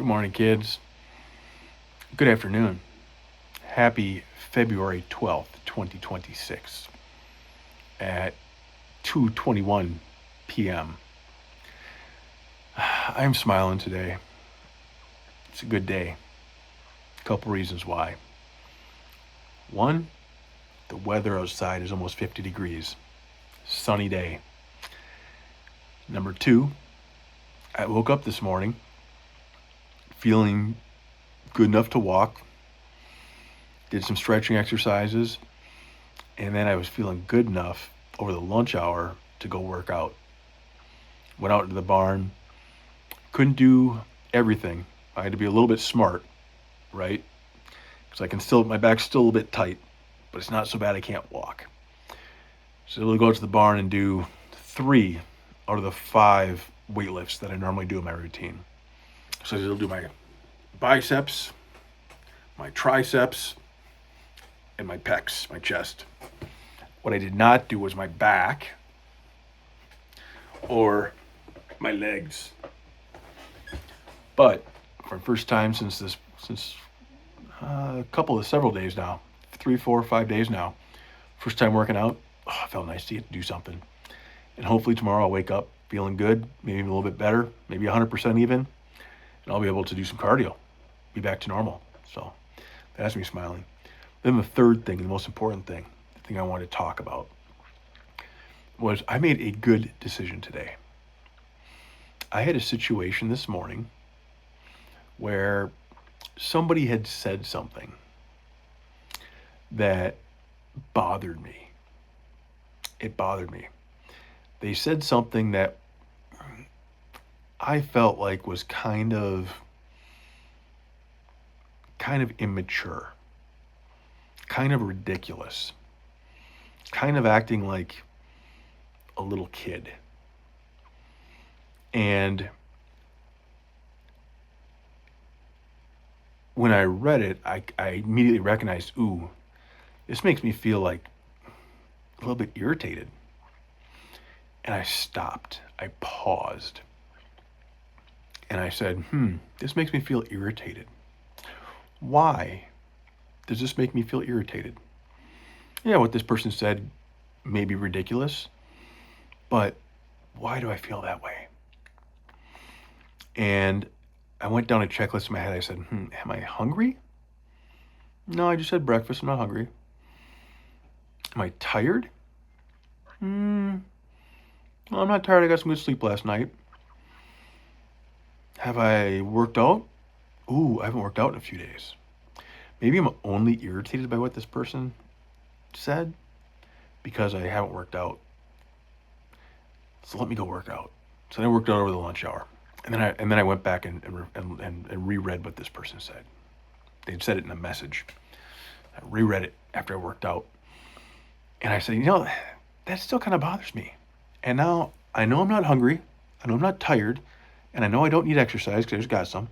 Good morning, kids. Good afternoon. Happy February 12th, 2026 at 2:21 p.m. I'm smiling today. It's a good day. A couple reasons why. One, the weather outside is almost 50 degrees. Sunny day. Number two, I woke up this morning feeling good enough to walk, did some stretching exercises, and then I was feeling good enough over the lunch hour to go work out. Went out into the barn. Couldn't do everything. I had to be a little bit smart, right? Because my back's still a little bit tight, but it's not so bad I can't walk. So I'll go out to the barn and do 3 out of the 5 weight lifts that I normally do in my routine. So I'll do my biceps, my triceps, and my pecs, my chest. What I did not do was my back or my legs. But for the first time since several days now, 3, 4, 5 days now, first time working out, it felt nice to get to do something. And hopefully tomorrow I'll wake up feeling good, maybe a little bit better, maybe 100% even, and I'll be able to do some cardio, be back to normal. So that has me smiling. Then the third thing, the most important thing, the thing I wanted to talk about, was I made a good decision today. I had a situation this morning where somebody had said something that bothered me. It bothered me. They said something that I felt like was kind of immature, kind of ridiculous, kind of acting like a little kid. And when I read it, I immediately recognized, ooh, this makes me feel like a little bit irritated. And I stopped. I paused. And I said, this makes me feel irritated. Why does this make me feel irritated? Yeah, what this person said may be ridiculous, but why do I feel that way? And I went down a checklist in my head. I said, am I hungry? No, I just had breakfast. I'm not hungry. Am I tired? No, I'm not tired. I got some good sleep last night. Have I worked out? Ooh, I haven't worked out in a few days. Maybe I'm only irritated by what this person said because I haven't worked out. So let me go work out. So then I worked out over the lunch hour. And then I went back and reread what this person said. They'd said it in a message. I reread it after I worked out. And I said, that still kind of bothers me. And now I know I'm not hungry. I know I'm not tired. And I know I don't need exercise because I just got some.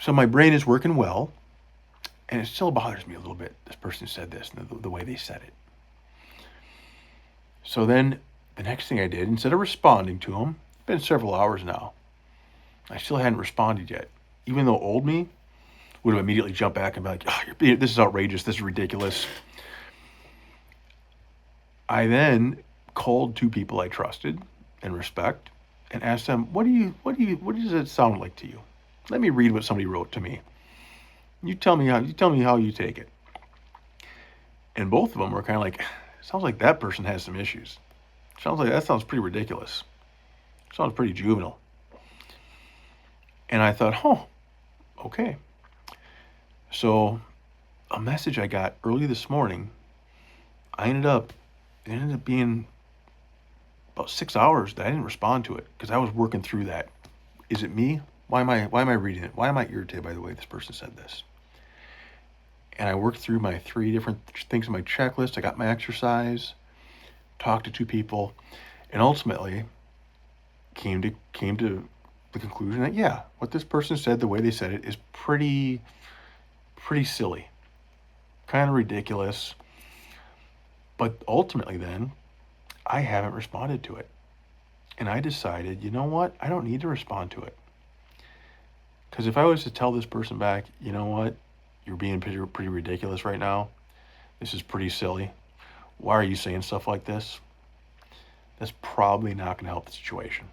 So my brain is working well. And it still bothers me a little bit. This person said this, and the way they said it. So then the next thing I did, instead of responding to him, it's been several hours now. I still hadn't responded yet. Even though old me would have immediately jumped back and be like, this is outrageous. This is ridiculous. I then called 2 people I trusted and respect and asked them, what does it sound like to you? Let me read what somebody wrote to me. You tell me how you take it. And both of them were kind of like, sounds like that person has some issues. That sounds pretty ridiculous. Sounds pretty juvenile. And I thought, okay. So a message I got early this morning, it ended up being about 6 hours that I didn't respond to it because I was working through that. Is it me? Why am I reading it? Why am I irritated by the way this person said this? And I worked through my 3 different things in my checklist. I got my exercise, talked to 2 people, and ultimately came to the conclusion that, what this person said, the way they said it, is pretty silly, kind of ridiculous. But ultimately then, I haven't responded to it. And I decided, you know what? I don't need to respond to it. Because if I was to tell this person back, you know what, you're being pretty ridiculous right now. This is pretty silly. Why are you saying stuff like this? That's probably not going to help the situation.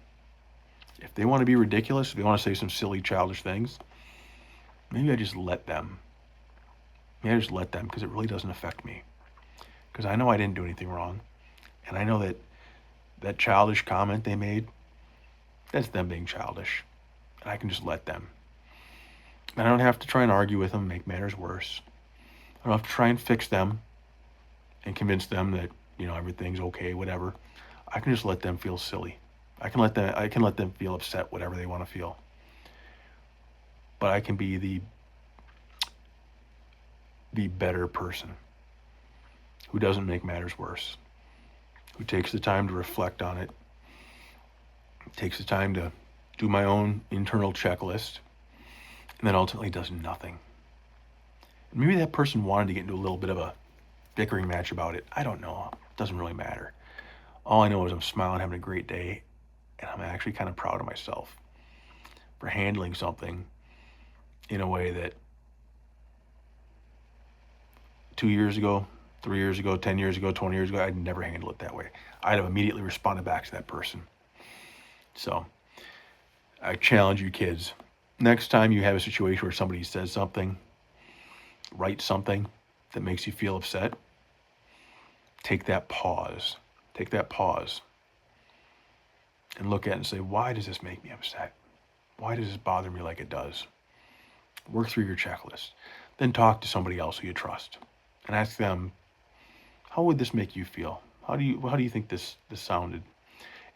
If they want to be ridiculous, if they want to say some silly, childish things, maybe I just let them. Maybe I just let them because it really doesn't affect me. Because I know I didn't do anything wrong. And I know that that childish comment they made, that's them being childish. And I can just let them. And I don't have to try and argue with them, make matters worse. I don't have to try and fix them and convince them that, everything's okay, whatever. I can just let them feel silly. I can let them feel upset, whatever they want to feel. But I can be the better person who doesn't make matters worse, who takes the time to reflect on it, takes the time to do my own internal checklist, and then ultimately does nothing. And maybe that person wanted to get into a little bit of a bickering match about it. I don't know. It doesn't really matter. All I know is I'm smiling, having a great day, and I'm actually kind of proud of myself for handling something in a way that 2 years ago, 3 years ago, 10 years ago, 20 years ago, I'd never handle it that way. I'd have immediately responded back to that person. So I challenge you kids. Next time you have a situation where somebody says something, writes something that makes you feel upset, take that pause. Take that pause and look at it and say, why does this make me upset? Why does this bother me like it does? Work through your checklist. Then talk to somebody else who you trust and ask them, how would this make you feel? How do you think this sounded?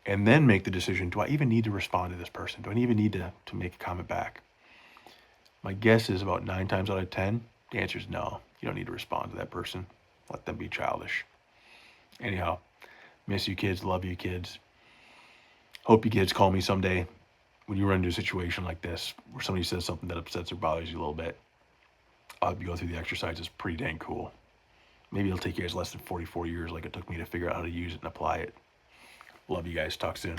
And then make the decision, do I even need to respond to this person? Do I even need to make a comment back? My guess is about 9 times out of 10, the answer is no. You don't need to respond to that person. Let them be childish. Anyhow, miss you kids, love you kids. Hope you kids call me someday when you run into a situation like this where somebody says something that upsets or bothers you a little bit. I'll help you go through the exercise. It's pretty dang cool. Maybe it'll take you guys less than 44 years like it took me to figure out how to use it and apply it. Love you guys. Talk soon.